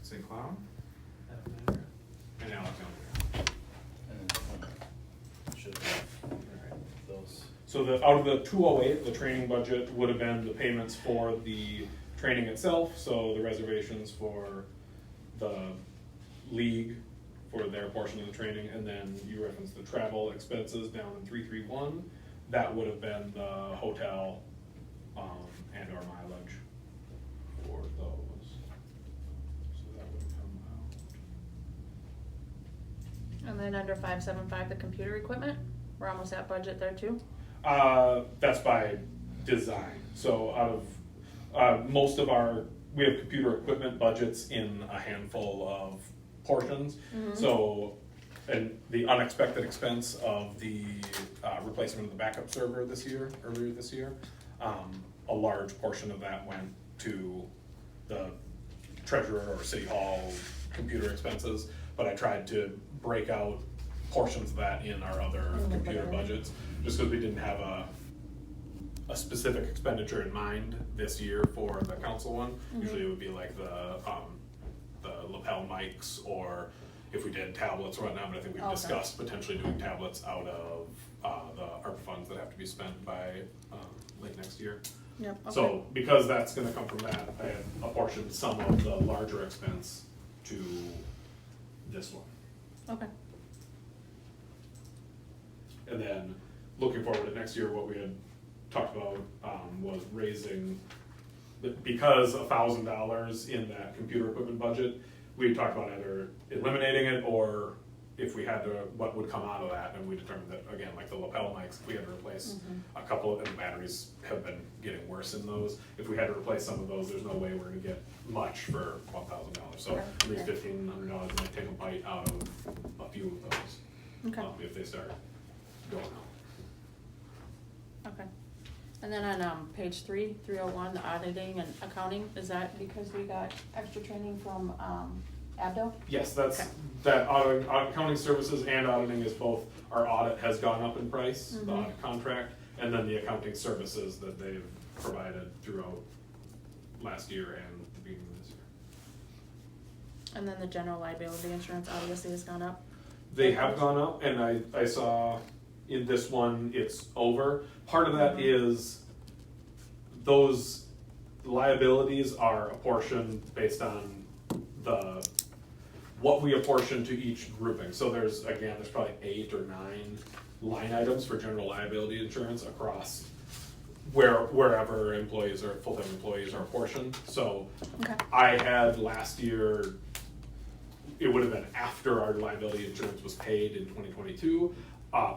St. Cloud, Alexander. and Alexander. And should have those. So out of the 208, the training budget would have been the payments for the training itself, so the reservations for the league for their portion of the training, and then you referenced the travel expenses down in 331. That would have been the hotel and or mileage for those. So that would have come out. And then under 575, the computer equipment, we're almost at budget there too. That's by design. So out of most of we have computer equipment budgets in a handful of portions. Mhm. So, and the unexpected expense of the replacement of the backup server earlier this year, a large portion of that went to the treasurer or city hall computer expenses. But I tried to break out portions of that in our other In the computer budget. budgets, just because we didn't have a specific expenditure in mind this year for the council one. Mhm. Usually it would be like the lapel mics, or if we did tablets or whatnot, but I think we've Okay. discussed potentially doing tablets out of the ARPA funds that have to be spent by late next year. Yep. Okay. So because that's gonna come from that, I had apportioned some of the larger expense to this one. Okay. And then looking forward to next year, what we had talked about was raising, because $1,000 in that computer equipment budget, we talked about either eliminating it or if we had to, what would come out of that, and we determined that, again, like the lapel mics, if we had to replace a couple of, and the batteries have been getting worse in those, if we had to replace some of those, there's no way we're gonna get much for $1,000. So at least $1,500 might take a bite out of a few of those, Okay. if they start going out. Okay. And then on page 301, the auditing and accounting, is that because we got extra training from Abdo? Yes, that's, Okay. that accounting services and auditing is both, our audit has gone up in price, the Mhm. audit contract, and then the accounting services that they've provided throughout last year and the beginning of this year. And then the general liability insurance obviously has gone up. They have gone up, and I saw in this one, it's over. Part of that is those liabilities are apportioned based on what we apportion to each grouping. So there's probably 8 or 9 line items for general liability insurance across wherever employees or full-time employees are apportioned. So Okay. I had last year, it would have been after our liability insurance was paid in 2022.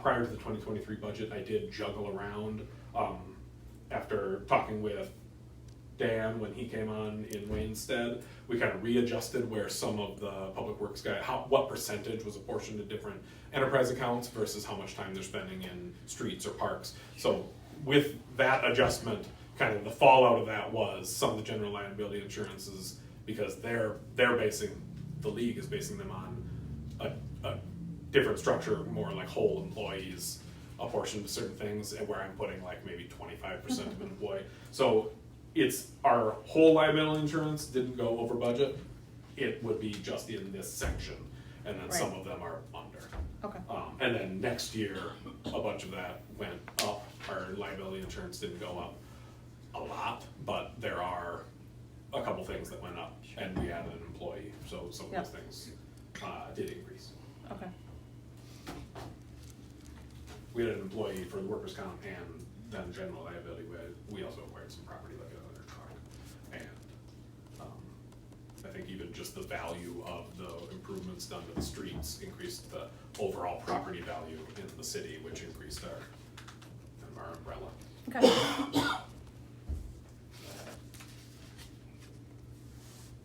Prior to the 2023 budget, I did juggle around, after talking with Dan when he came on in Wayne's stead, we kind of readjusted where some of the public works guy, what percentage was apportioned to different enterprise accounts versus how much time they're spending in streets or parks. So with that adjustment, kind of the fallout of that was some of the general liability insurances, because the league is basing them on a different structure, more like whole employees apportioned to certain things, and where I'm putting like maybe 25% of an employee. So it's our whole liability insurance didn't go over budget. It would be just in this section, and then some Right. of them are under. Okay. And then next year, a bunch of that went up. Our liability insurance didn't go up a lot, but there are a couple things that went up, and we added an employee, so some of Yep. those things did increase. Okay. We had an employee for the workers' comp and then general liability. We also acquired some property like another truck, and I think even just the value of the improvements done to the streets increased the overall property value in the city, which increased our umbrella. Okay.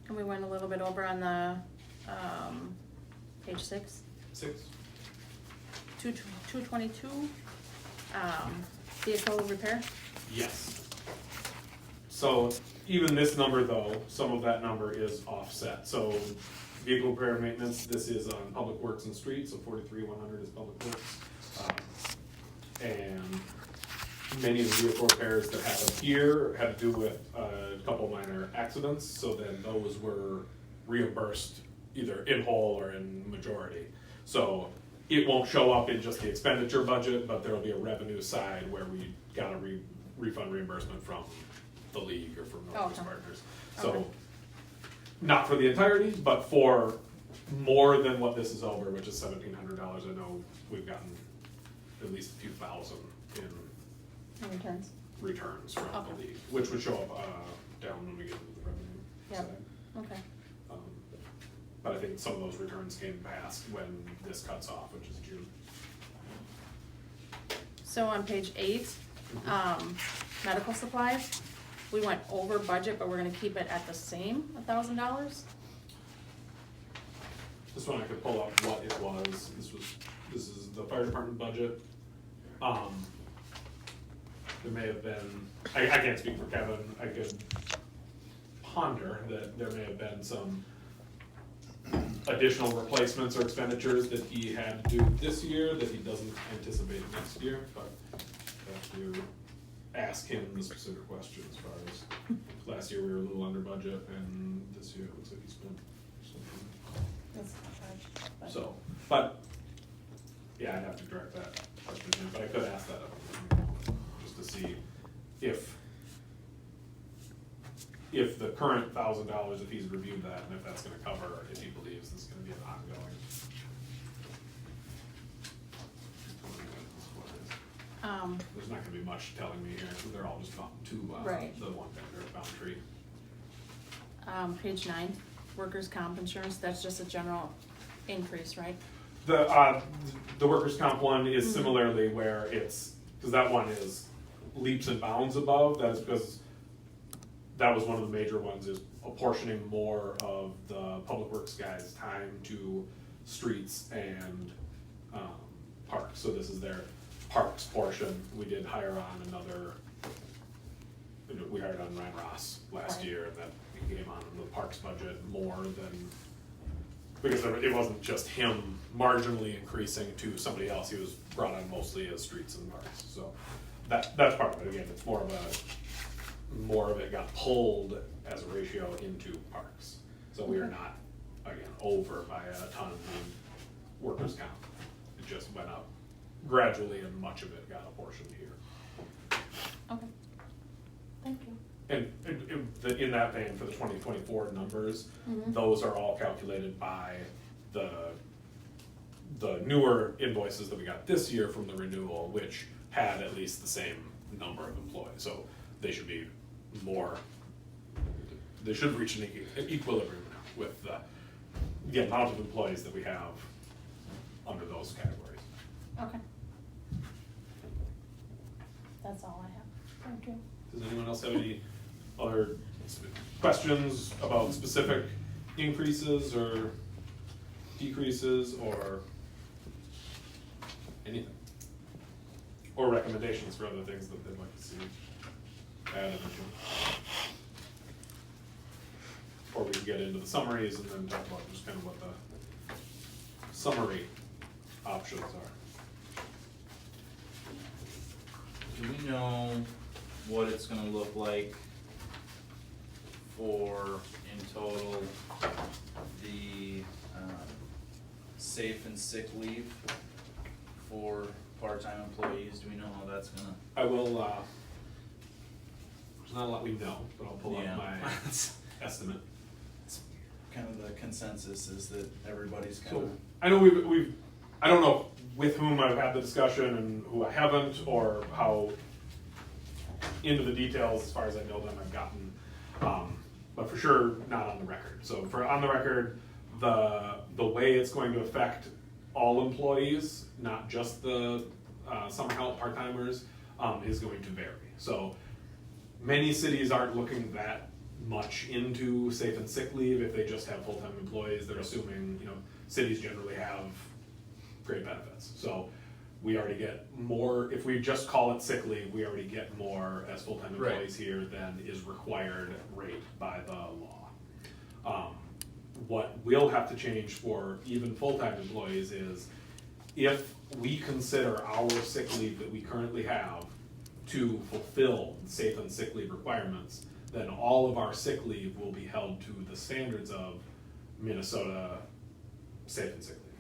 And we went a little bit over on the page 6. 222, vehicle repair. Yes. So even this number though, some of that number is offset. So vehicle repair and maintenance, this is on public works and streets, so 43,100 is public works. And many of the vehicle repairs that happen here had to do with a couple minor accidents, so then those were reimbursed either in whole or in majority. So it won't show up in just the expenditure budget, but there'll be a revenue side where we got a refund reimbursement from the league or from Northwest Okay. Partners. Okay. So, not for the entirety, but for more than what this is over, which is $1,700. I know we've gotten at least a few thousand in In returns. returns from Okay. the league, which would show up down when we get into the revenue Yep. side. Okay. Um, But I think some of those returns came past when this cuts off, which is June. So on page 8, medical supplies, we went over budget, but we're gonna keep it at the same, $1,000? This one I could pull up what it was. This is the fire department budget. There may have been, I can't speak for Kevin, I could ponder that there may have been some additional replacements or expenditures that he had to do this year that he doesn't anticipate next year, but I have to ask him the specific question as far as, last year we were a little under budget and this year it looks like he spent something. That's not bad, but- So, but, yeah, I'd have to direct that question to him, but I could ask that of him, just to see if the current $1,000, if he's reviewed that, and if that's gonna cover, if he believes this is gonna be an ongoing. There's not gonna be much telling me here, because they're all just bound to, Right. the one vendor, Boundtree. Page 9, workers' comp insurance, that's just a general increase, right? The workers' comp one is similarly where it's, because that one is leaps and bounds above, that is because that was one of the major ones, is apportioning more of the public works guys' time to streets and parks. So this is their parks portion. We did hire on another, we hired on Ryan Ross last Right. year, and that came on the parks budget more than, because it wasn't just him marginally increasing to somebody else, he was brought on mostly as streets and parks, so that's part of it, again, it's more of it got pulled as a ratio into parks, so we are not, again, over by a ton in workers' comp, it just went up gradually and much of it got apportioned here. Okay. Thank you. And in that vein, for the 2024 numbers, Mhm. those are all calculated by the newer invoices that we got this year from the renewal, which had at least the same number of employees, so they should be more, they should reach an equilibrium now with the amount of employees that we have under those categories. Okay. That's all I have. Thank you. Does anyone else have any other questions about specific increases or decreases or anything? Or recommendations for other things that they'd like to see added into? Or we can get into the summaries and then talk about just kind of what the summary options are. Do we know what it's gonna look like for, in total, the, safe and sick leave for part-time employees? Do we know how that's gonna? I will, there's not a lot we know, but I'll pull up Yeah. my estimate. It's kind of the consensus is that everybody's So, kinda, I know we've, I don't know with whom I've had the discussion and who I haven't, or how into the details, as far as I know them, I've gotten, but for sure, not on the record. So for on the record, the way it's going to affect all employees, not just the summer help part-timers, is going to vary. So many cities aren't looking that much into safe and sick leave if they just have full-time employees. They're assuming, cities generally have great benefits. So we already get more, if we just call it sick leave, we already get more as full-time Right. employees here than is required rate by the law. What will have to change for even full-time employees is if we consider our sick leave that we currently have to fulfill safe and sick leave requirements, then all of our sick leave will be held to the standards of Minnesota safe and sick leave.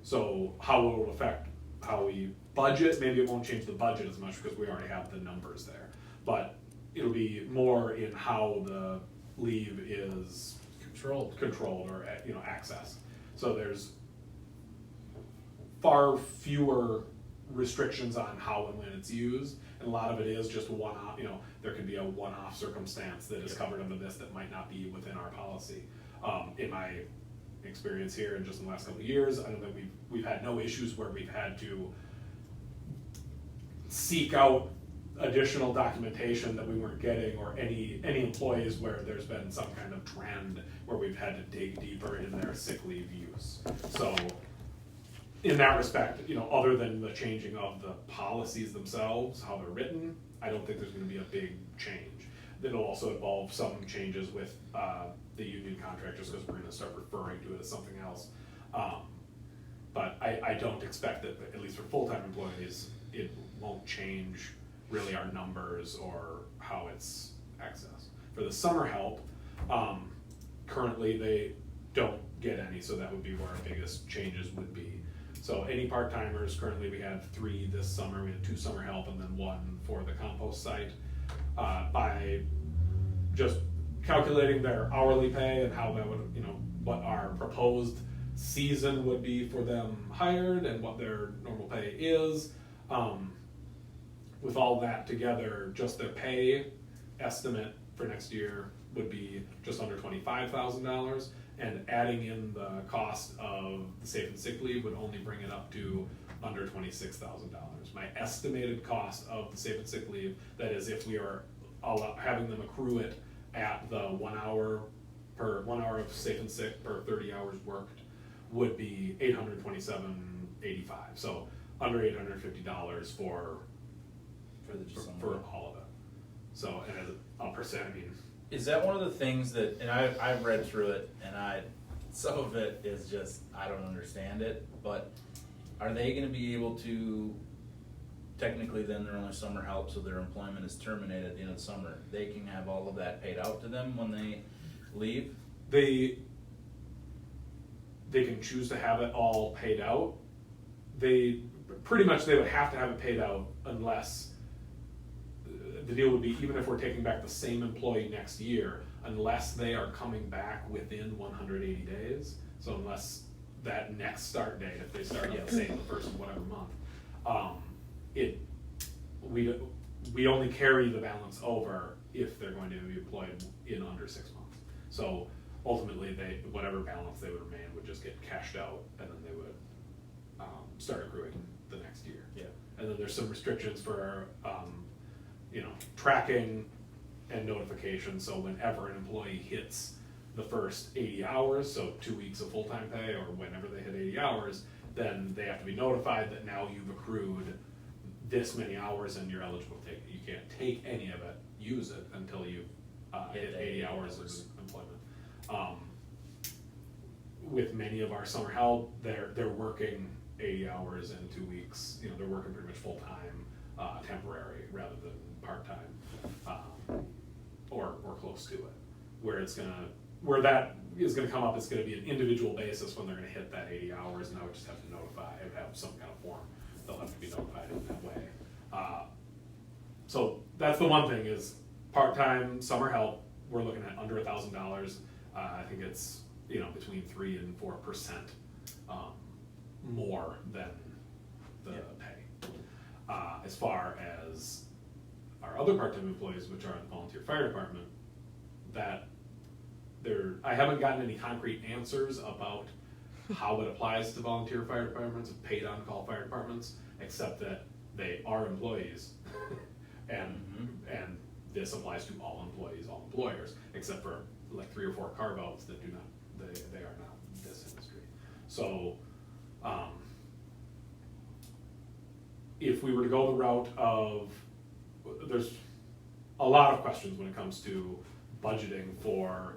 So how it will affect how we budget, maybe it won't change the budget as much because we already have the numbers there. But it'll be more in how the leave is controlled or, accessed. So there's far fewer restrictions on how and when it's used, and a lot of it is just one-off, there could be a one-off circumstance that is covered under this that might not be within our policy. In my experience here and just in the last couple of years, I know that we've had no issues where we've had to seek out additional documentation that we weren't getting, or any employees where there's been some kind of trend where we've had to dig deeper in their sick leave use. So in that respect, other than the changing of the policies themselves, how they're written, I don't think there's gonna be a big change. It'll also involve some changes with the union contractors, because we're gonna start referring to it as something else. But I don't expect that, at least for full-time employees, it won't change really our numbers or how it's accessed. For the summer help, currently they don't get any, so that would be where our biggest changes would be. So any part-timers, currently we had 3 this summer, we had 2 summer help and then 1 for the compost site. By just calculating their hourly pay and how that would, what our proposed season would be for them hired and what their normal pay is. With all that together, just their pay estimate for next year would be just under $25,000, and adding in the cost of the safe and sick leave would only bring it up to under $26,000. My estimated cost of the safe and sick leave, that is if we are having them accrue it at the 1 hour of safe and sick per 30 hours worked, would be $827.85. So under $850 for all of it. So, and as a percent, Is that one of the things that, and I've read through it, and some of it is just, I don't understand it, but are they gonna be able to, technically then they're only summer help, so their employment is terminated at the end of the summer, they can have all of that paid out to them when they leave? They can choose to have it all paid out. They would have to have it paid out unless the deal would be, even if we're taking back the same employee next year, unless they are coming back within 180 days. So unless that next start date, if they start, say, the first of whatever month, we only carry the balance over if they're going to be employed in under 6 months. So ultimately, whatever balance they would remain would just get cashed out, and then they would start accruing the next year. Yeah. And then there's some restrictions for tracking and notification. So whenever an employee hits the first 80 hours, so 2 weeks of full-time pay, or whenever they hit 80 hours, then they have to be notified that now you've accrued this many hours and you're eligible to take it. You can't take any of it, use it, until you've hit 80 hours of employment. With many of our summer help, they're working 80 hours in 2 weeks. They're working pretty much full-time, temporary rather than part-time, or close to it. Where that is gonna come up, it's gonna be an individual basis when they're gonna hit that 80 hours, and I would just have to have some kind of form. They'll have to be notified in that way. So that's the one thing, is part-time summer help, we're looking at under $1,000. I think it's, between 3 and 4% more than the pay. As far as our other part-time employees, which are in the volunteer fire department, I haven't gotten any concrete answers about how it applies to volunteer fire departments, paid on-call fire departments, except that they are employees, and this applies to all employees, all employers, except for like 3 or 4 carve-outs that do not. They are not in this industry. So, if we were to go the route of, there's a lot of questions when it comes to budgeting for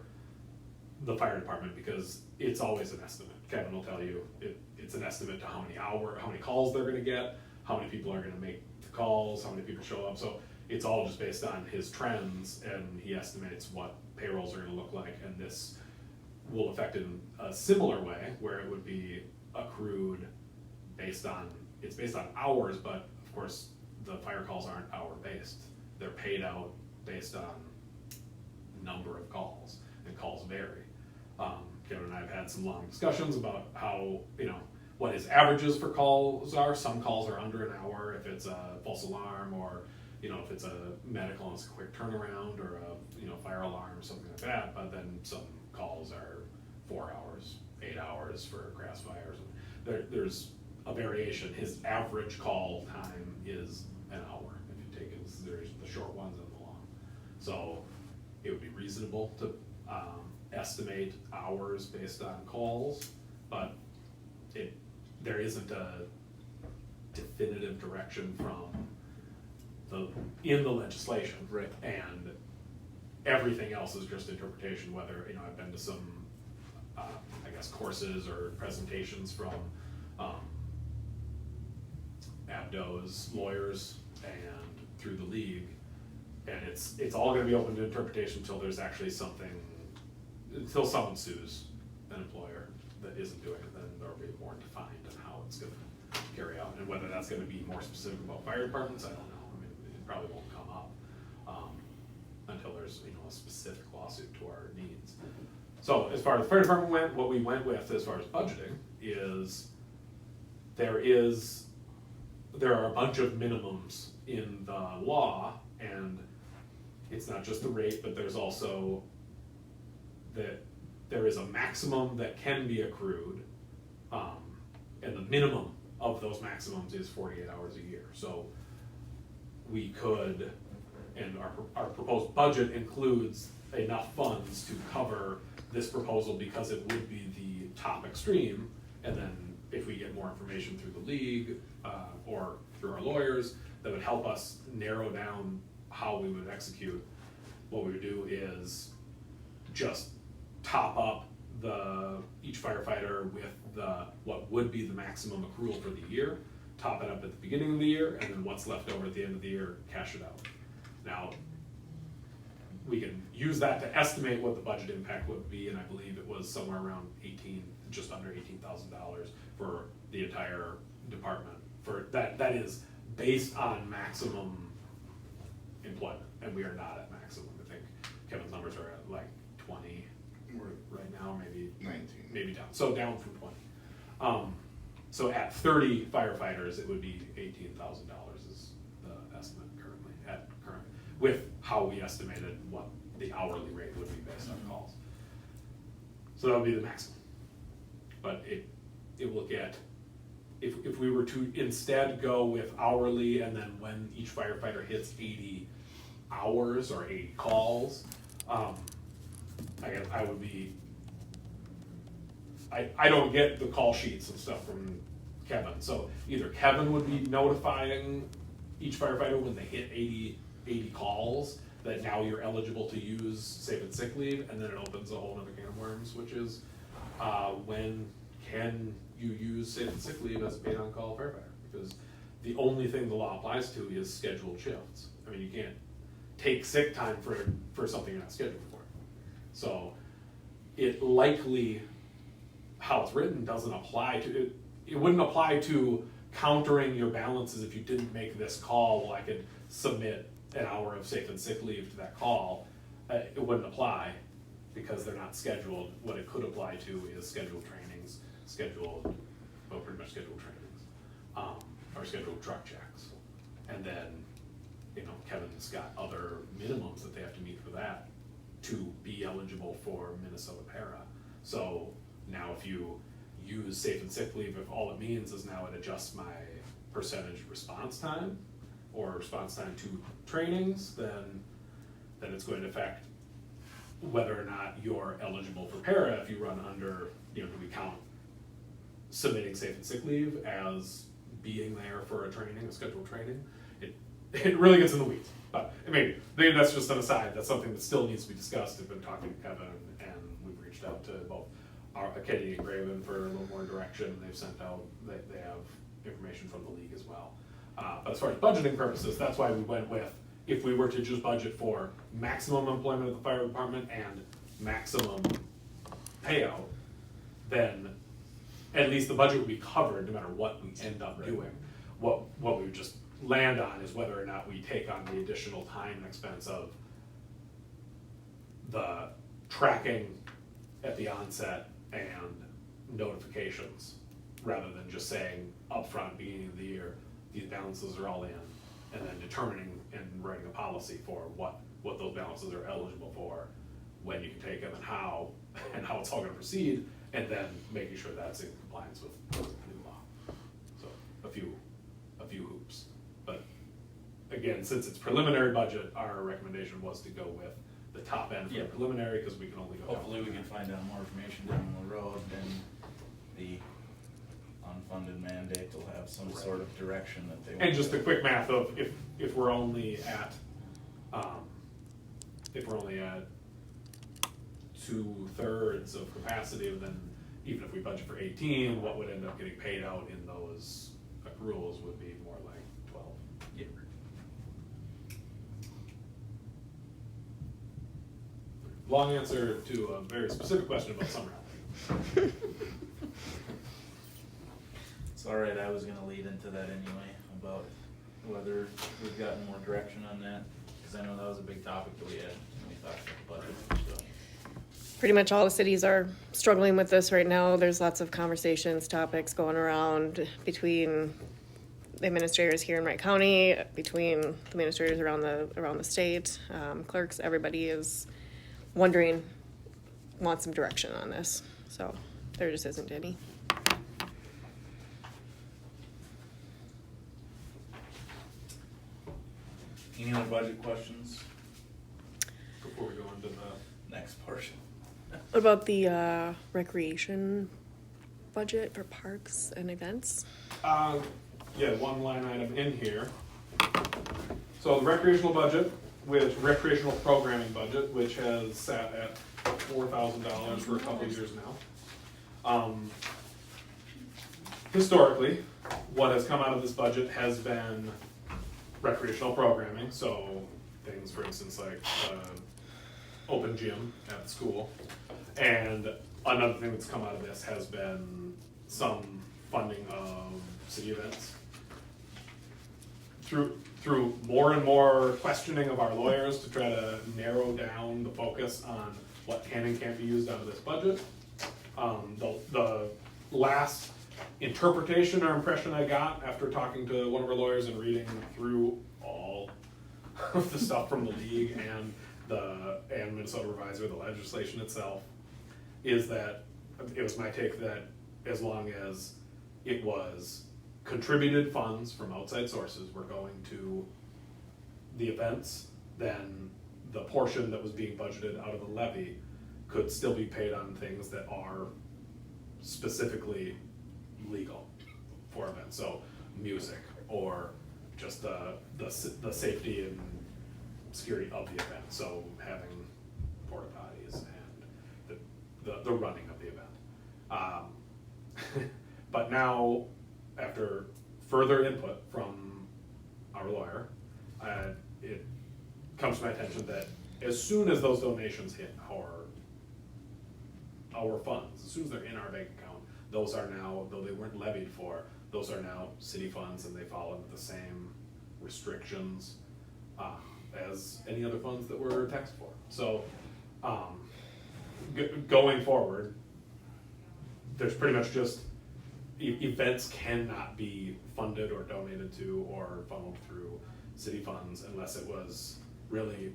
the fire department, because it's always an estimate. Kevin will tell you, it's an estimate to how many calls they're gonna get, how many people are gonna make the calls, how many people show up. So it's all just based on his trends, and he estimates what payrolls are gonna look like, and this will affect it in a similar way, where it would be accrued based on hours, but of course, the fire calls aren't hour-based. They're paid out based on number of calls, and calls vary. Kevin and I have had some long discussions about how, what his averages for calls are. Some calls are under an hour if it's a false alarm, or, if it's a medical and it's a quick turnaround, or a, fire alarm or something like that. But then some calls are 4 hours, 8 hours for grass fires. There's a variation. His average call time is an hour if you take it. There's the short ones and the long. So it would be reasonable to estimate hours based on calls, but there isn't a definitive direction in the legislation. Right. And everything else is just interpretation, whether, I've been to some, courses or presentations from Abdo's lawyers and through the league, and it's all gonna be open to interpretation until there's actually until someone sues an employer that isn't doing it, then there'll be more defined on how it's gonna carry out, and whether that's gonna be more specific about fire departments, I don't know. I mean, it probably won't come up until there's a specific lawsuit to our needs. So as far as the fire department went, what we went with as far as budgeting is there are a bunch of minimums in the law, and it's not just the rate, but there's also that there is a maximum that can be accrued, and the minimum of those maximums is 48 hours a year. So we could, and our proposed budget includes enough funds to cover this proposal, because it would be the top extreme, and then if we get more information through the league or through our lawyers that would help us narrow down how we would execute, what we would do is just top up each firefighter with what would be the maximum accrual for the year, top it up at the beginning of the year, and then what's left over at the end of the year, cash it out. Now, we can use that to estimate what the budget impact would be, and I believe it was somewhere around just under $18,000 for the entire department. For that is based on maximum employment, and we are not at maximum. I think Kevin's numbers are at like 20 right now, maybe 19. maybe down. So down from 20. So at 30 firefighters, it would be $18,000 is the estimate currently with how we estimated what the hourly rate would be based on calls. So that would be the maximum. But it will get, if we were to instead go with hourly, and then when each firefighter hits 80 hours or 80 calls, I would be, I don't get the call sheets and stuff from Kevin, so either Kevin would be notifying each firefighter when they hit 80 calls that now you're eligible to use safe and sick leave, and then it opens a whole other can of worms, which is when can you use safe and sick leave as a paid on call firefighter? Because the only thing the law applies to is scheduled shifts. I mean, you can't take sick time for something you're not scheduled for. So it likely, how it's written, doesn't apply to it. It wouldn't apply to countering your balances if you didn't make this call. Well, I could submit an hour of safe and sick leave to that call. It wouldn't apply because they're not scheduled. What it could apply to is scheduled trainings, pretty much scheduled trainings, or scheduled truck checks. And then, Kevin's got other minimums that they have to meet for that to be eligible for Minnesota Para. So now if you use safe and sick leave, if all it means is now it adjusts my percentage response time or response time to trainings, then it's going to affect whether or not you're eligible for para. If you run under, do we count submitting safe and sick leave as being there for a training, a scheduled training? It really gets in the weeds. But maybe that's just an aside. That's something that still needs to be discussed. I've been talking to Kevin, and we've reached out to both Kennedy and Graven for a little more direction. They've sent out, they have information from the league as well. But as far as budgeting purposes, that's why we went with, if we were to just budget for maximum employment of the fire department and maximum payout, then at least the budget would be covered no matter what we end up Right. doing. What we would just land on is whether or not we take on the additional time and expense of the tracking at the onset and notifications, rather than just saying upfront, beginning of the year, these balances are all in, and then determining and writing a policy for what those balances are eligible for, when you can take them and how it's all gonna proceed, and then making sure that's in compliance with the new law. So, a few hoops. But again, since it's preliminary budget, our recommendation was to go with the top end for the Yeah. preliminary, because we can only go down. Hopefully we can find out more information down the road, and the unfunded mandate will have some Right. sort of direction that they want. And just the quick math of if we're only at 2/3 of capacity, then even if we budget for 18, what would end up getting paid out in those accruals would be more like 12. Yeah. Long answer to a very specific question about summer help. It's all right, I was gonna lead into that anyway, about whether we've gotten more direction on that, because I know that was a big topic that we had when we talked about the budget, so. Pretty much all the cities are struggling with this right now. There's lots of conversations, topics going around between the administrators here in Wright County, between the administrators around the state, clerks. Everybody is wondering, wants some direction on this. So there just isn't any. Any other budget questions? Before we go into the Next portion. What about the recreation budget for parks and events? Yeah, one line item in here. So the recreational budget, recreational programming budget, which has sat at $4,000 for a couple of years now. Historically, what has come out of this budget has been recreational programming, so things, for instance, like open gym at the school. And another thing that's come out of this has been some funding of city events. Through more and more questioning of our lawyers to try to narrow down the focus on what can and can't be used out of this budget. The last interpretation or impression I got after talking to one of our lawyers and reading through all of the stuff from the league and Minnesota Revisor, the legislation itself, is that it was my take that as long as it was contributed funds from outside sources were going to the events, then the portion that was being budgeted out of the levy could still be paid on things that are specifically legal for events. So music, or just the safety and security of the event. So having porta potties and the running of the event. But now, after further input from our lawyer, it comes to my attention that as soon as those donations hit our funds, as soon as they're in our bank account, those are now, though they weren't levied for, those are now city funds, and they fall under the same restrictions as any other funds that were taxed for. So going forward, there's pretty much just events cannot be funded or donated to or funneled through city funds unless it was really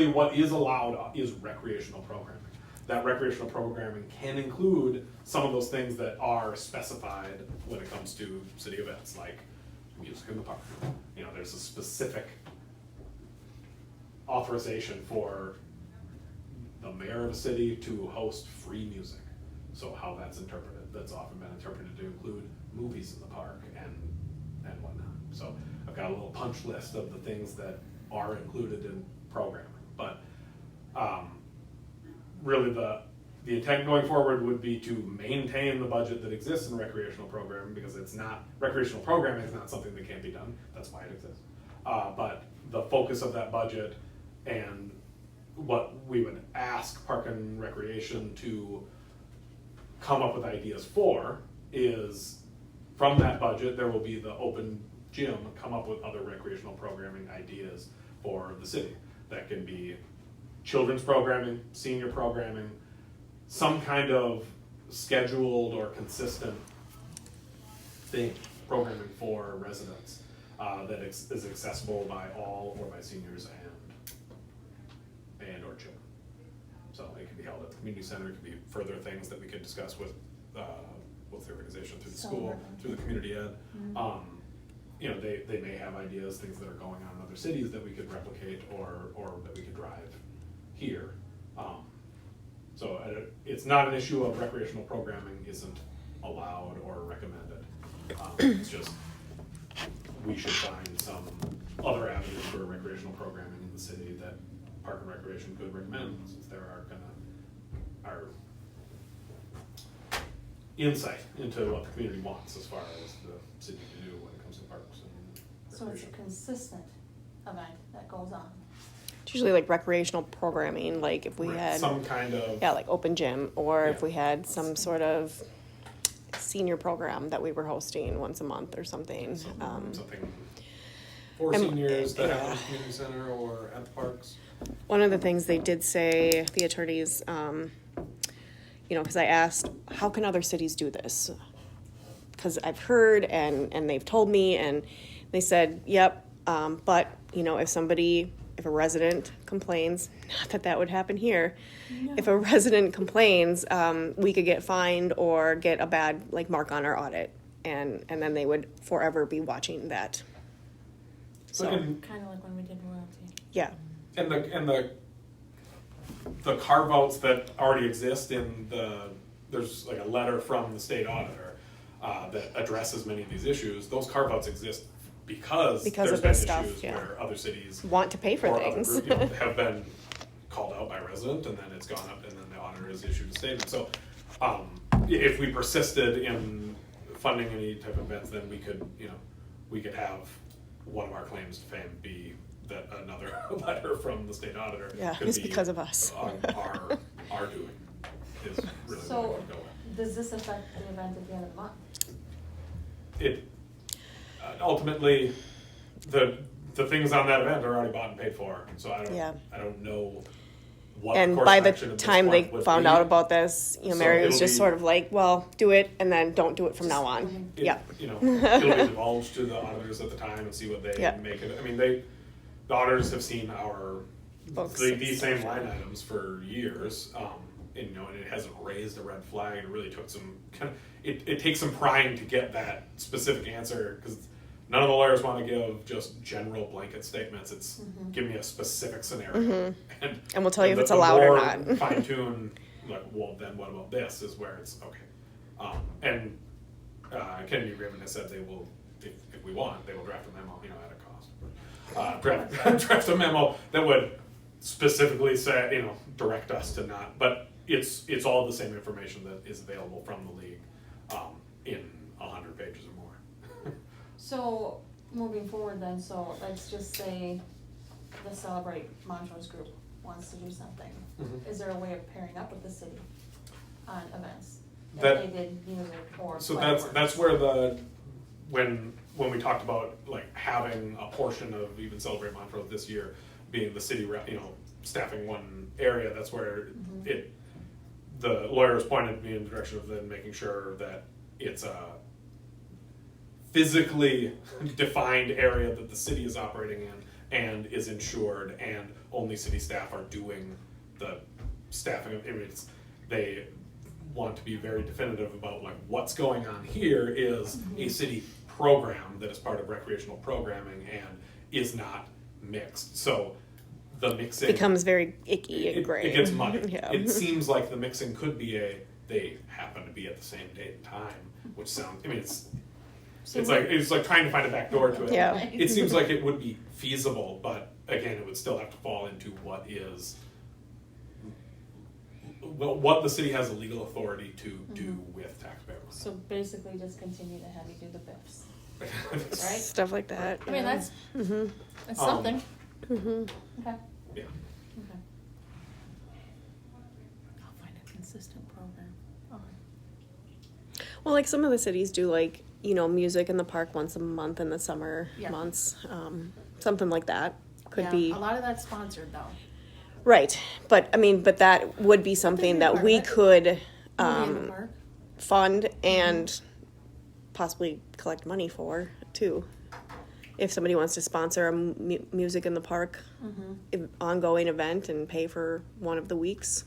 what is allowed is recreational programming. That recreational programming can include some of those things that are specified when it comes to city events, like music in the park. You know, there's a specific authorization for the mayor of a city to host free music. So how that's interpreted, that's often been interpreted to include movies in the park and whatnot. So I've got a little punch list of the things that are included in programming. But really the intent going forward would be to maintain the budget that exists in recreational programming, because recreational programming is not something that can't be done. That's why it exists. But the focus of that budget and what we would ask Park and Recreation to come up with ideas for is, from that budget, there will be the open gym, come up with other recreational programming ideas for the city. That can be children's programming, senior programming, some kind of scheduled or consistent thing, programming for residents, that is accessible by all or by seniors and or children. So it can be held at the community center, it could be further things that we could discuss with the organization through the school, through the community ed. You know, they may have ideas, things that are going on in other cities that we could replicate or that we could drive here. So it's not an issue of recreational programming isn't allowed or recommended. It's just, we should find some other avenues for recreational programming in the city that Park and Recreation could recommend, since there are our insight into what the community wants as far as the city to do when it comes to parks and So it's a recreation. consistent event that goes on. It's usually like recreational programming, like if we Right, had, some kind of, yeah, like open gym, or if Yeah. we had some sort of senior program that we were hosting once a month or something. something for and- seniors that happen yeah. at the community center or at the parks. One of the things they did say, the attorneys, you know, because I asked, how can other cities do this? Because I've heard and they've told me, and they said, yep, but, you know, if a resident complains, not that would happen here, if a resident complains, we could get fined or get a bad, like, mark on our audit, and then they would forever be watching that. So, And Kind of like when we did royalty. the carve outs that already exist there's like a letter from the state auditor that addresses many of these issues. Those carve outs exist because Because there's of been this stuff, issues yeah. where other cities want to pay for or things. other group, have been called out by a resident, and then it's gone up, and then the auditor has issued a statement. So if we persisted in funding any type of events, then we could have one of our claims to fame be that another letter from the state auditor Yeah, could it's be because of us. our doing is really So- what it would go with. Does this affect the event at the end of the month? It ultimately the things on that event are already bought and paid for, so Yeah. I don't know what And course by of the action at this time they point would found be. out about this, you know, So Mary was it'll just be- sort of like, well, do it and then don't do it from now on. It- Yeah. You know, it'll be divulged to the auditors at the time and see what they Yeah. make it. I mean, the auditors have seen Books. these same line items for years, and, you know, and it hasn't raised a red flag. It really took some it takes some prying to get that specific answer, because none of the lawyers want to give just general blanket statements. It's give me a specific scenario, and we'll tell you if it's the allowed or more not. fine tune, like, well, then what about this? Is where it's okay. And Kennedy Ribbon has said they will, if we want, they will draft a memo, you know, at a cost. Draft a memo that would specifically say, you know, direct us to not, but it's all the same information that is available from the league in 100 pages or more. So, moving forward then, so let's just say the Celebrate Montrose group wants to do something. Mhm. Is there a way of pairing up with the city on events? That- If they did music or So fireworks? that's where when we talked about like having a portion of even Celebrate Montrose this year being the city, you know, staffing one area, that's where the lawyers pointed me in the direction of then making sure that it's a physically defined area that the city is operating in and is insured, and only city staff are doing the staffing. I mean, they want to be very definitive about like what's going on here is a city program that is part of recreational programming and is not mixed. So the mixing Becomes very icky and gray. it gets muddy. Yeah. It seems like the mixing could be they happen to be at the same date and time, which sounds. I mean, it's like trying to find a back door to it. Yeah. It seems like it would be feasible, but again, it would still have to fall into what the city has the legal authority to do with taxpayer So basically just continue to have you do the BIFs, money. right? Stuff like that. I mean, yeah. that's something. Mhm. Yeah. Okay. Okay. I'll find a consistent program. Okay. Well, like some of the cities do, like, you know, music in the park once a month in the summer Yeah. months, something like that could Yeah, be. a lot of that's sponsored though. Right, but I mean, but that would be something be that part we of it. could Movie in the park. fund and possibly collect money for too. If somebody wants to sponsor a music in the park ongoing event and pay for one of the weeks,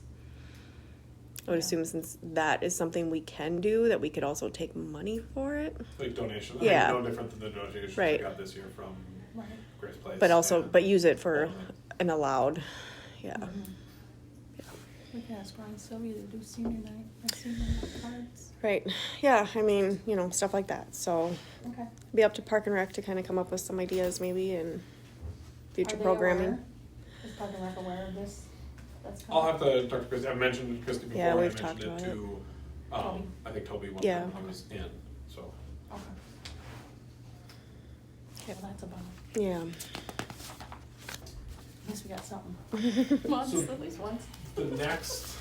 I would assume since that is something we can do, that we could also take money for it. Like donation. Yeah. I mean, no different than the donations Right. we got this year from Right. Grace Place. But also, and but use it for Walnut. an allowed, yeah. We could ask Ron Sylvia to do senior night, or senior night cards. Right, yeah, I mean, you know, stuff like that, so Okay. be up to Park and Rec to kind of come up with some ideas maybe and future Are they programming. aware? Is Park and Rec aware of this? That's I'll coming? have to talk to Christy. I mentioned Christy before. Yeah, and we've I talked mentioned it about to, Toby. I think Toby one Yeah. time he was in, so. Okay. Yeah. Well, that's a bummer. Yeah, At least we got something. Once, So- at least once. The next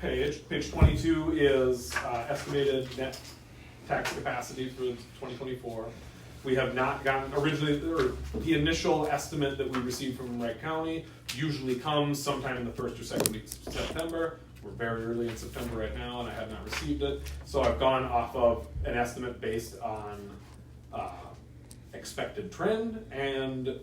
page 22 is estimated net tax capacity for 2024. We have not gotten, originally, or the initial estimate that we received from Wright County usually comes sometime in the first or second week of September. We're very early in September right now, and I have not received it. So I've gone off of an estimate based on expected trend and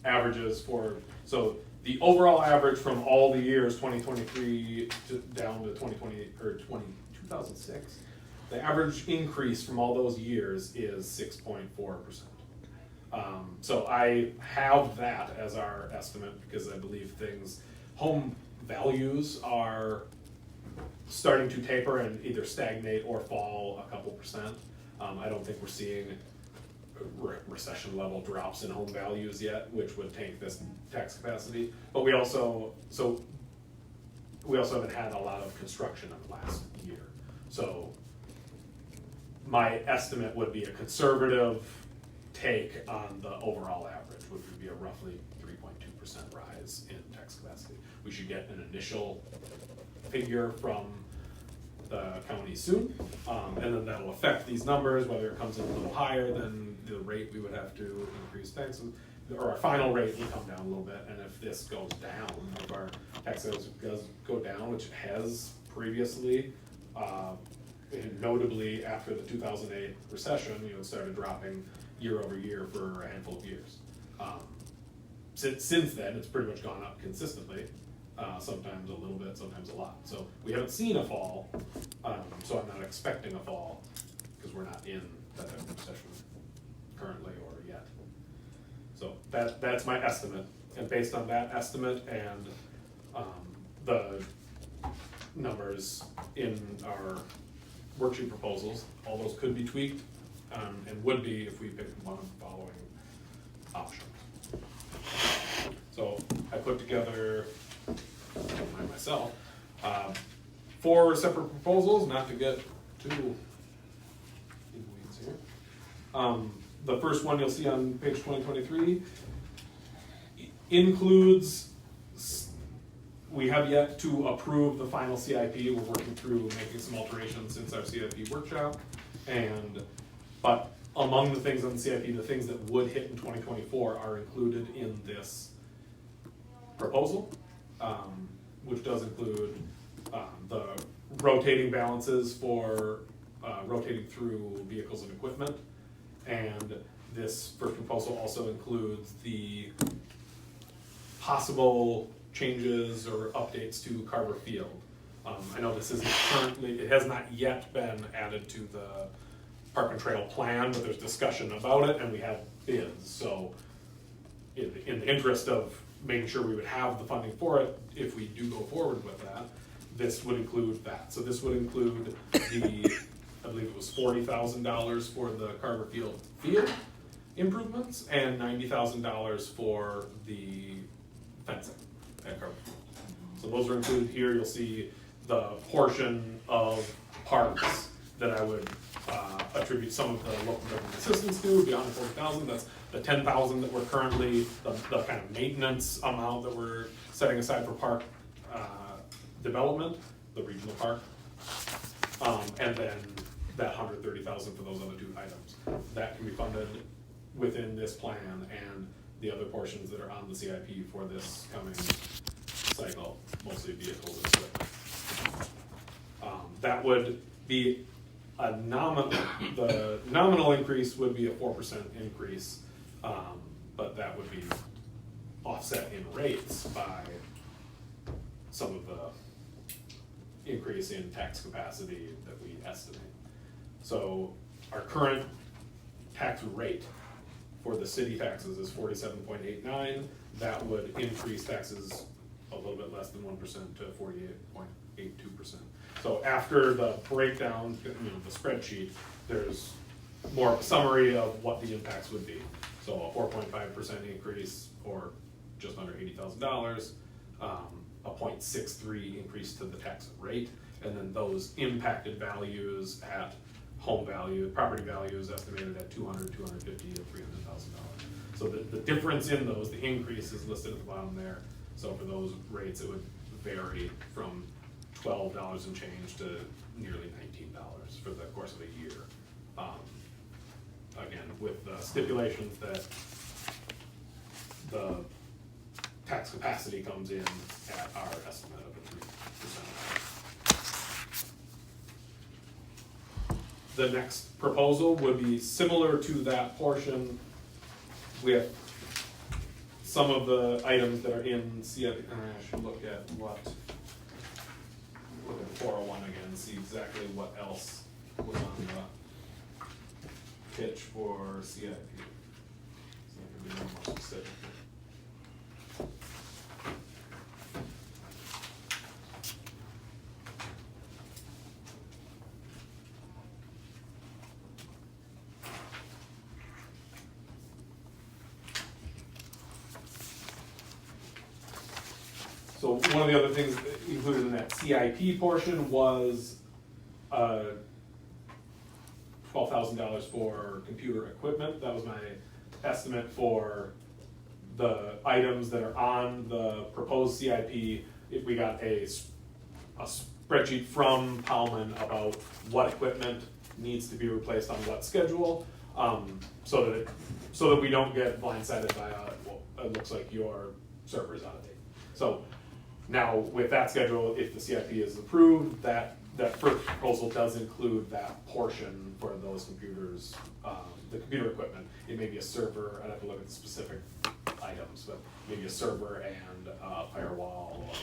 averages for, so the overall average from all the years, 2023 down to 2020, or 2006, the average increase from all those years is 6.4%. So I have that as our estimate because I believe home values are starting to taper and either stagnate or fall a couple percent. I don't think we're seeing recession level drops in home values yet, which would tank this tax capacity. But we also haven't had a lot of construction in the last year. So my estimate would be a conservative take on the overall average, which would be a roughly 3.2% rise in tax capacity. We should get an initial figure from the county soon, and then that'll affect these numbers, whether it comes in a little higher than the rate we would have to increase taxes, or our final rate will come down a little bit, and if this goes down, if our taxes does go down, which it has previously, and notably after the 2008 recession, it started dropping year over year for a handful of years. Since then, it's pretty much gone up consistently. Sometimes a little bit, sometimes a lot. So we haven't seen a fall, so I'm not expecting a fall because we're not in that type of recession currently or yet. So that's my estimate, and based on that estimate and the numbers in our worksheet proposals, all those could be tweaked and would be if we picked one of the following options. So I put together myself 4 separate proposals, not to get too in the weeds here. The first one you'll see on page 2023 includes, we have yet to approve the final CIP. We're working through making some alterations since our CIP workshop, but among the things on the CIP, the things that would hit in 2024 are included in this proposal, which does include the rotating balances for rotating through vehicles and equipment. And this first proposal also includes the possible changes or updates to Carver Field. I know this isn't currently, it has not yet been added to the Park and Trail plan, but there's discussion about it and we have bids. So in the interest of making sure we would have the funding for it, if we do go forward with that, this would include that. So this would include the, I believe it was $40,000 for the Carver Field improvements and $90,000 for the fencing at Carver Field. So those are included here. You'll see the portion of parks that I would attribute some of the local government assistance to beyond the $40,000. That's the $10,000 that we're currently, the kind of maintenance amount that we're setting aside for park development, the regional park. And then that $130,000 for those other two items. That can be funded within this plan and the other portions that are on the CIP for this coming cycle, mostly vehicles and equipment. That would be a the nominal increase would be a 4% increase, but that would be offset in rates by some of the increase in tax capacity that we estimate. So our current tax rate for the city taxes is 47.89. That would increase taxes a little bit less than 1% to 48.82%. So after the breakdown, the spreadsheet, there's more of a summary of what the impacts would be. So a 4.5% increase, or just under $80,000, a 0.63 increase to the tax rate, and then those impacted values at home value, property values estimated at $200,000, $250,000, and $300,000. So the difference in those, the increase is listed at the bottom there. So for those rates, it would vary from $12 and change to nearly $19 for the course of a year. Again, with the stipulations that the tax capacity comes in at our estimate of a 3%. The next proposal would be similar to that portion with some of the items that are in CIP. I should look at 401 again, see exactly what else was on the pitch for CIP. So I can be more specific. So one of the other things included in that CIP portion was $12,000 for computer equipment. That was my estimate for the items that are on the proposed CIP. If we got a spreadsheet from Powman about what equipment needs to be replaced on what schedule, so that we don't get blindsided by it looks like your server's out of date. So now with that schedule, if the CIP is approved, that first proposal does include that portion for those computers, the computer equipment. It may be a server, I'd have to look at the specific items, but maybe a server and a firewall,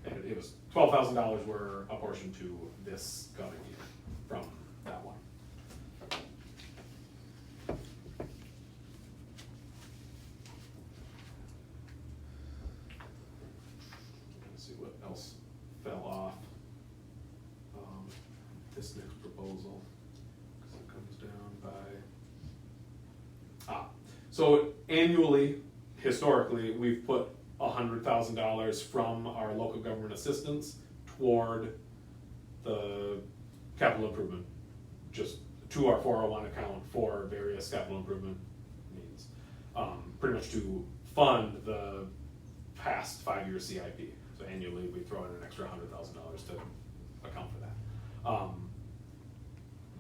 and it was $12,000 were a portion to this coming year from that one. Let's see what else fell off. This next proposal, because it comes down by, so annually, historically, we've put $100,000 from our local government assistance toward the capital improvement, just to our 401 account for various capital improvement needs, pretty much to fund the past 5-year CIP. So annually, we throw in an extra $100,000 to account for that.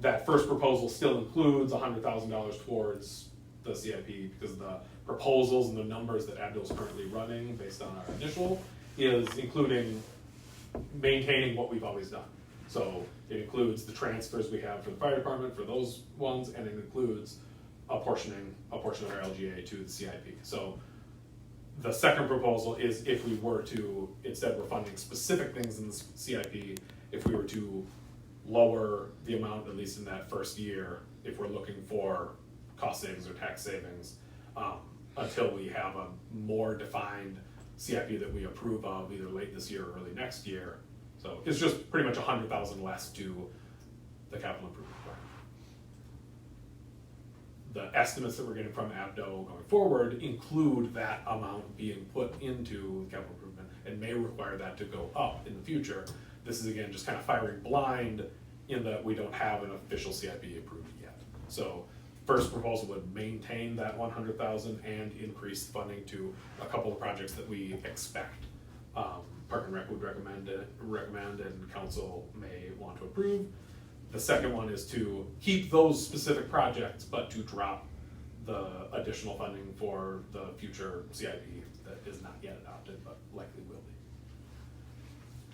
That first proposal still includes $100,000 towards the CIP because the proposals and the numbers that Abdul's currently running based on our initial is including maintaining what we've always done. So it includes the transfers we have for the fire department for those ones, and it includes apportioning a portion of our LGA to the CIP. So the second proposal is if we were to, instead we're funding specific things in the CIP, if we were to lower the amount, at least in that first year, if we're looking for cost savings or tax savings, until we have a more defined CIP that we approve of either late this year or early next year. So it's just pretty much $100,000 less to the capital improvement plan. The estimates that we're getting from ABDO going forward include that amount being put into capital improvement and may require that to go up in the future. This is again just kind of firing blind in that we don't have an official CIP approved yet. So first proposal would maintain that $100,000 and increase funding to a couple of projects that we expect Park and Rec would recommend and council may want to approve. The second one is to keep those specific projects, but to drop the additional funding for the future CIP that is not yet adopted, but likely will be.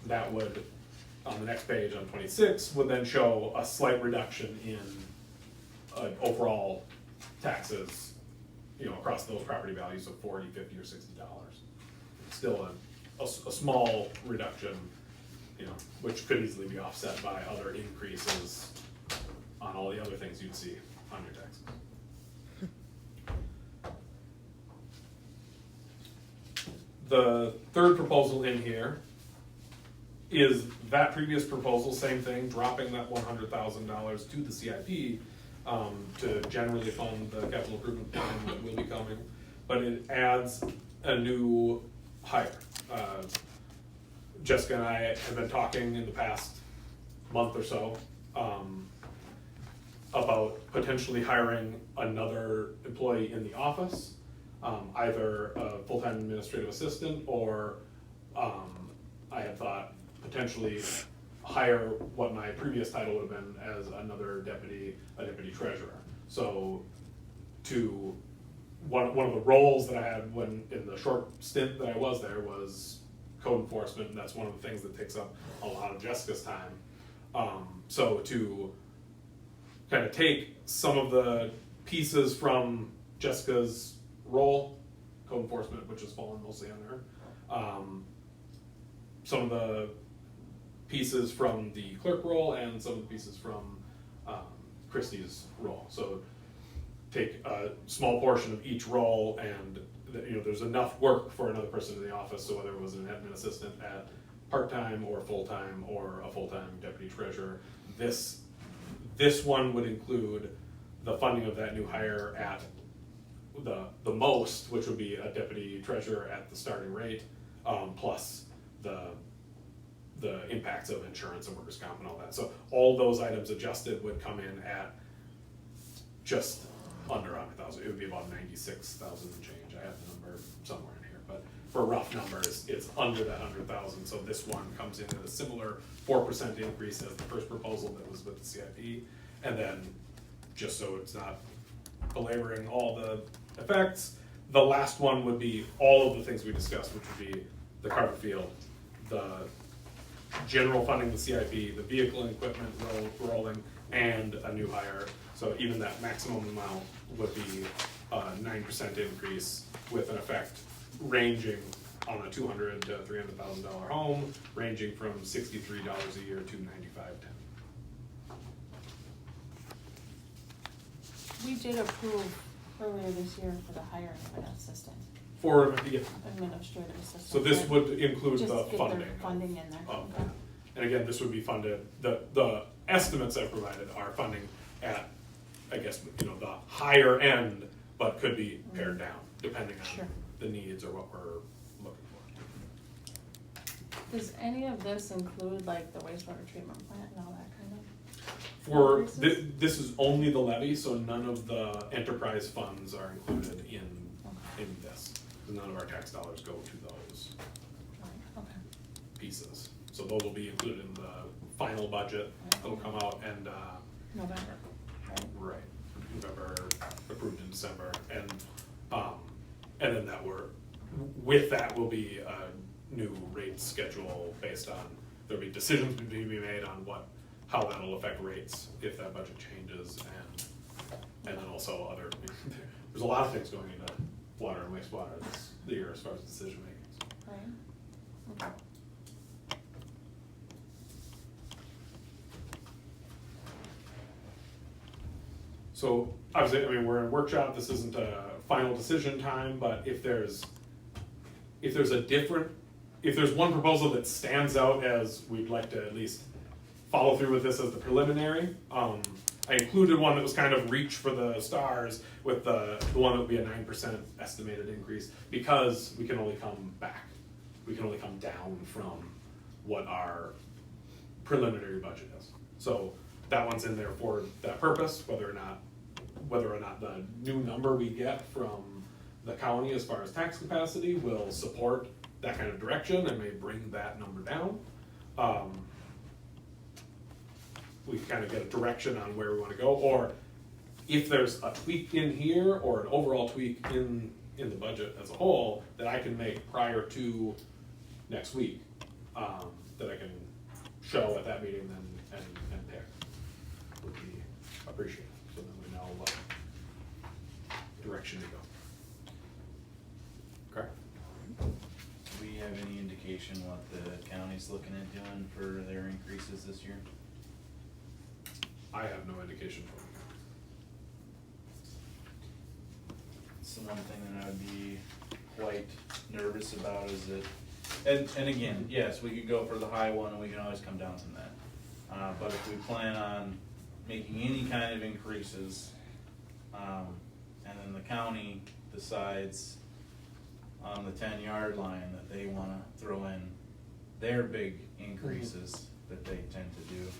That would, on the next page, on 26, would then show a slight reduction in overall taxes, you know, across those property values of $40, $50, or $60. Still a small reduction, you know, which could easily be offset by other increases on all the other things you'd see on your taxes. The third proposal in here is that previous proposal, same thing, dropping that $100,000 to the CIP to generally fund the capital improvement plan that will be coming, but it adds a new hire. Jessica and I have been talking in the past month or so about potentially hiring another employee in the office, either a full-time administrative assistant, or I had thought potentially hire what my previous title would have been as a deputy treasurer. So one of the roles that I had when in the short stint that I was there was code enforcement, and that's one of the things that takes up a lot of Jessica's time. So to kind of take some of the pieces from Jessica's role, code enforcement, which has fallen mostly on her, some of the pieces from the clerk role, and some of the pieces from Christie's role. So take a small portion of each role, and you know, there's enough work for another person in the office, so whether it was an admin assistant at part-time or full-time, or a full-time deputy treasurer, this one would include the funding of that new hire at the most, which would be a deputy treasurer at the starting rate, plus the impacts of insurance and workers' comp and all that. So all those items adjusted would come in at just under 100,000. It would be about 96,000 and change. I have the number somewhere in here, but for rough numbers, it's under that 100,000. So this one comes in at a similar 4% increase as the first proposal that was with the CIP. And then, just so it's not belaboring all the effects, the last one would be all of the things we discussed, which would be the Carver Field, the general funding, the CIP, the vehicle and equipment rolling, and a new hire. So even that maximum amount would be a 9% increase, with an effect ranging on a $200,000 to $300,000 home, ranging from $63 a year to $95.10. We did approve earlier this year for the hiring of an assistant, For administrative assistant. so this but would include just the get their funding. funding in there. of Okay. that. And again, this would be funded, the estimates I've provided are funding at, I guess, you know, the higher end, but could be pared down, depending Sure. on the needs or what we're looking for. Does any of this include like the wastewater treatment plant and all that kind of? For, increases? this is only the levy, so none of the enterprise funds are included in this. None of our tax dollars go to those Okay. pieces. So those will be included in the final budget that'll come out, and, November, right? right, November, approved in December, and then with that will be a new rate schedule based on, there'll be decisions to be made on how that'll affect rates if that budget changes, and then also there's a lot of things going into water and wastewater this year as far as decision making. Right. Okay. So obviously, I mean, we're in workshop, this isn't a final decision time, but if there's one proposal that stands out as we'd like to at least follow through with this as the preliminary, I included one that was kind of reach for the stars with the one that would be a 9% estimated increase, because we can only come down from what our preliminary budget is. So that one's in there for that purpose, whether or not the new number we get from the county as far as tax capacity will support that kind of direction and may bring that number down. we kind of get a direction on where we wanna go, or if there's a tweak in here, or an overall tweak in the budget as a whole, that I can make prior to next week, that I can show at that meeting then, and pick, would be appreciated, so then we know what direction to go. Okay? Do we have any indication what the county's looking at doing for their increases this year? I have no indication from you. It's the one thing that I would be quite nervous about is that, and again, yes, we could go for the high one and we can always come down from that. But if we plan on making any kind of increases, and then the county decides on the 10-yard line that they wanna throw in their big increases that they tend to do,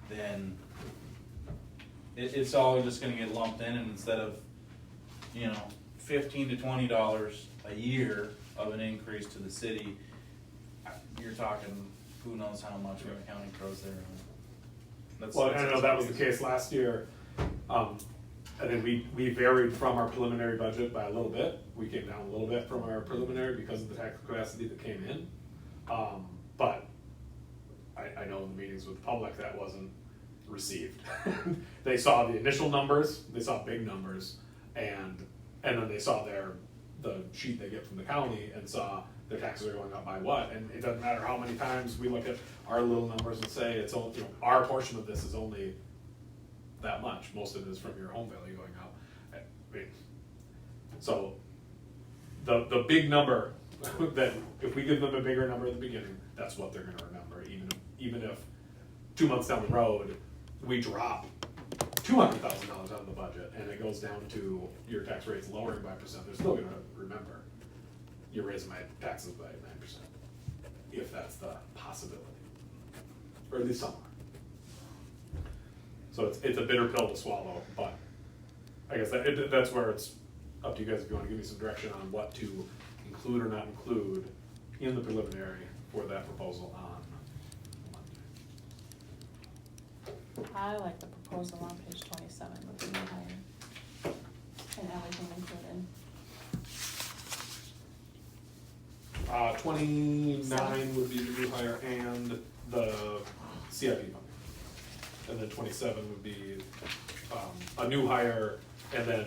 then it's all just gonna get lumped in, and instead of, you know, $15 to $20 a year of an increase to the city, you're talking who knows how much when the county throws their. Well, I know that was the case last year, and then we varied from our preliminary budget by a little bit. We came down a little bit from our preliminary because of the tax capacity that came in. But I know in the meetings with the public that wasn't received. They saw the initial numbers, they saw big numbers, and then they saw the sheet they get from the county and saw their taxes are going up by what, and it doesn't matter how many times we look at our little numbers and say it's only, you know, our portion of this is only that much, most of it is from your home value going up. I mean, so the big number, that if we give them a bigger number at the beginning, that's what they're gonna remember, even if 2 months down the road, we drop $200,000 out of the budget and it goes down to your tax rate's lowering by 1%, they're still gonna remember, you're raising my taxes by 9%, if that's the possibility, or at least somewhere. So it's a bitter pill to swallow, but I guess that's where it's up to you guys if you wanna give me some direction on what to include or not include in the preliminary for that proposal on Monday. I like the proposal on page 27 with the new hire and everything included. 29 would be the new hire and the CIP funding. And then 27 would be a new hire and then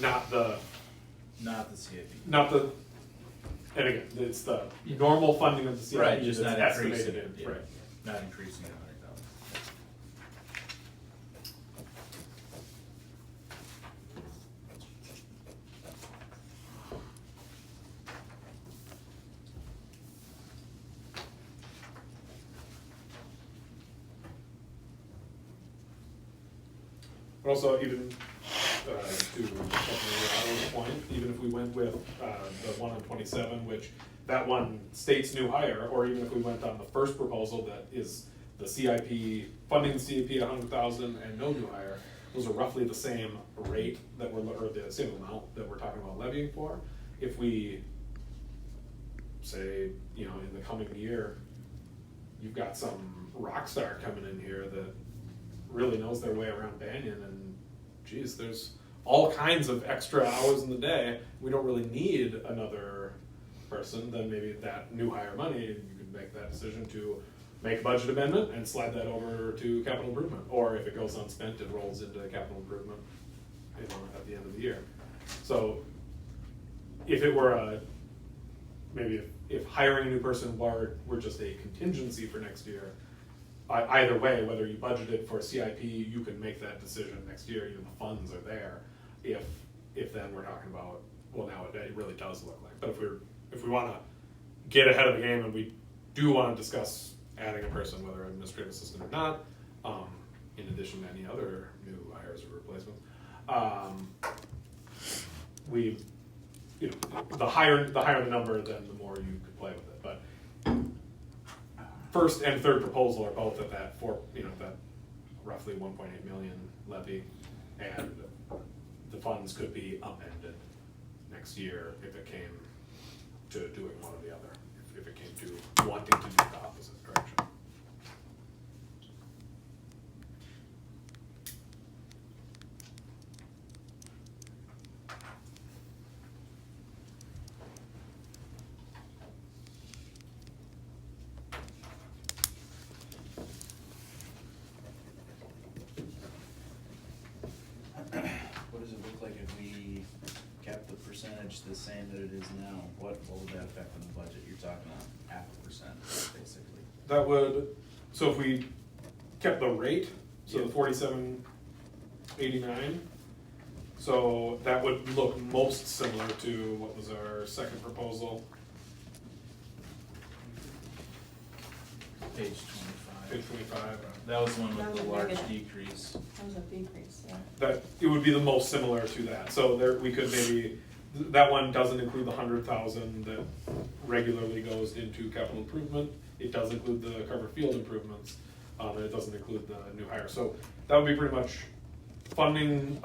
not the, CIP. and again, it's the normal funding of the CIP Right, just that's not estimated increasing it, in, yeah, right. not increasing it 100,000. But also even, to Otto's point, even if we went with, the one on 27, which that one states new hire, or even if we went on the first proposal that is the CIP, funding the CIP 100,000 and no new hire, those are roughly the same rate that we're, or the same amount that we're talking about levying for. If we say, you know, in the coming year, you've got some rock star coming in here that really knows their way around Banyan, and geez, there's all kinds of extra hours in the day, we don't really need another person, then maybe that new hire money, you could make that decision to make a budget amendment and slide that over to capital improvement, or if it goes unspent, it rolls into capital improvement, you know, at the end of the year. So if it were maybe if hiring a new person were just a contingency for next year, either way, whether you budgeted for CIP, you can make that decision next year, even the funds are there. If then we're talking about, well, now it really does look like, but if we wanna get ahead of the game and we do wanna discuss adding a person, whether an administrative assistant or not, in addition to any other new hires or replacements, you know, the higher the number, then the more you could play with it, but first and third proposal are both at that that roughly 1.8 million levy, and the funds could be amended next year if it came to doing one or the other, if it came to wanting to do the opposite direction. like if we kept the percentage the same that it is now, what would that affect on the budget? You're talking a 0.5%, basically. That would, so if we kept the rate, so the Yep. 47.89, so that would look most similar to what was our second proposal, Page 25. page 25. That was the one That with the was large negative. decrease. That was a decrease, yeah. That, it would be the most similar to that, so there, we could maybe, that one doesn't include the 100,000 that regularly goes into capital improvement. It does include the cover field improvements, and it doesn't include the new hire, so that would be pretty much funding,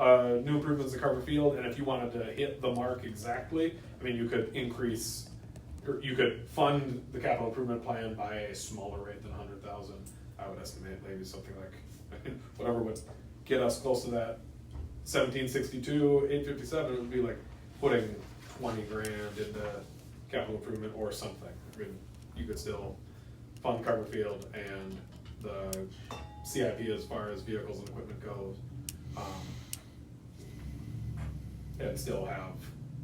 new improvements to cover field, and if you wanted to hit the mark exactly, I mean, you could increase, or you could fund the capital improvement plan by a smaller rate than 100,000. I would estimate maybe something like, whatever would get us close to that 1762, 857, it would be like putting 20 grand into capital improvement or something. I mean, you could still fund Carver Field and the CIP as far as vehicles and equipment goes. And still have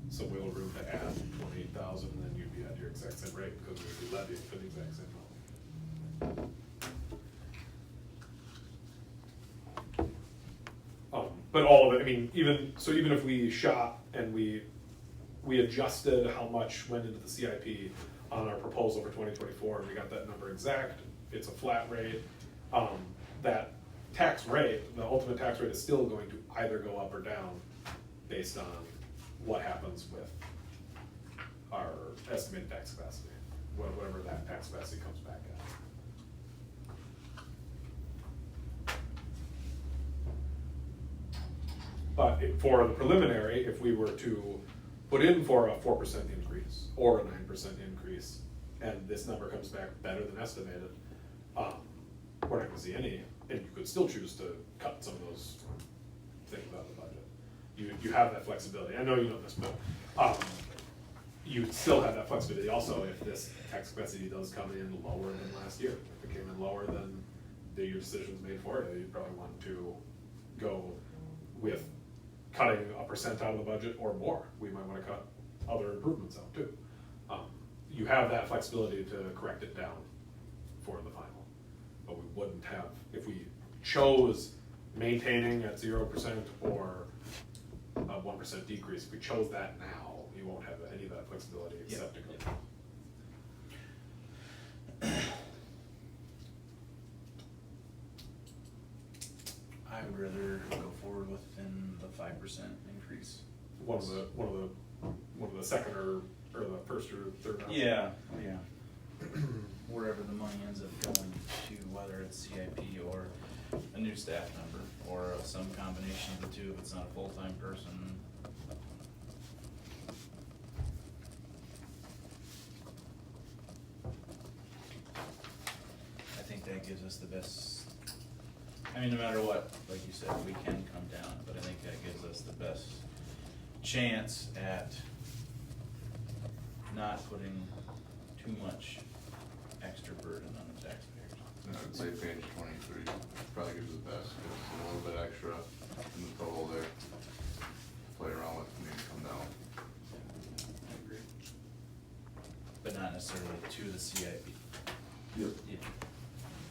some wiggle room to add 28,000, and then you'd be at your exact same rate because we would be levying for the exact same amount. But all of it, I mean, even if we shot and we adjusted how much went into the CIP on our proposal for 2024, and we got that number exact, it's a flat rate, that tax rate, the ultimate tax rate is still going to either go up or down based on what happens with our estimated tax capacity, whatever that tax capacity comes back at. But for the preliminary, if we were to put in for a 4% increase or a 9% increase, and this number comes back better than estimated, we're not gonna see any, and you could still choose to cut some of those things out of the budget. You have that flexibility. I know you know this, but you still have that flexibility also if this tax capacity does come in lower than last year. If it came in lower than your decisions made for it, you'd probably want to go with cutting a percent out of the budget or more. We might want to cut other improvements out too. You have that flexibility to correct it down for the final, but we wouldn't have, if we chose maintaining at 0% or a 1% decrease, if we chose that now, you won't have any of that flexibility except to go. I would rather go forward within the 5% increase. One of the second or the first or third round. Yeah. Wherever the money ends up going to, whether it's CIP or a new staff member, or some combination of the two if it's not a full-time person. I think that gives us the best, I mean, no matter what, like you said, we can come down, but I think that gives us the best chance at not putting too much extra burden on the taxpayers. I'd say page 23 probably gives the best, gives a little bit extra in the total there. Play around with, maybe come down. I agree. But not necessarily to the CIP. Yep. Yeah.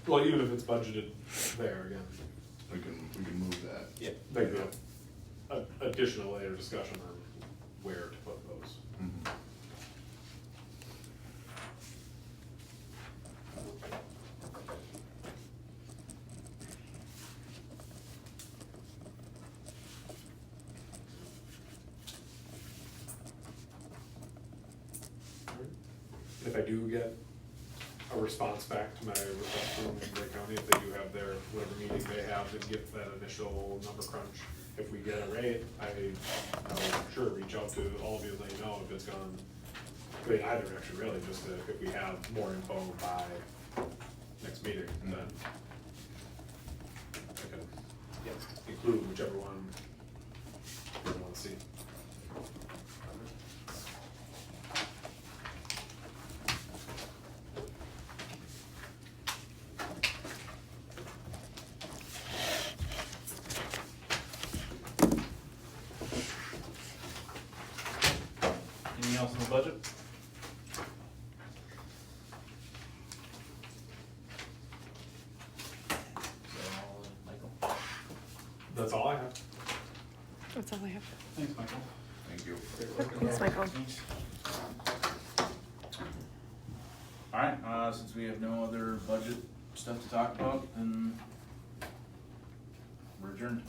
Well, even if it's budgeted there again, We can move that. Yep. there could be a additional later discussion on where to put those. Mhm. If I do get a response back to my request from Lake County, if they do have their, whatever meeting they have to get that initial number crunch, if we get a rate, I'll sure reach out to all of you and let you know if it's gone, I mean, either direction really, just if we have more info by next meeting, then I can include whichever one you want to see. Anything else in the budget? Michael? That's all I have. That's all I have. Thanks, Michael. Thank you. Thanks, Michael. Thanks. Alright, since we have no other budget stuff to talk about, then we're adjourned.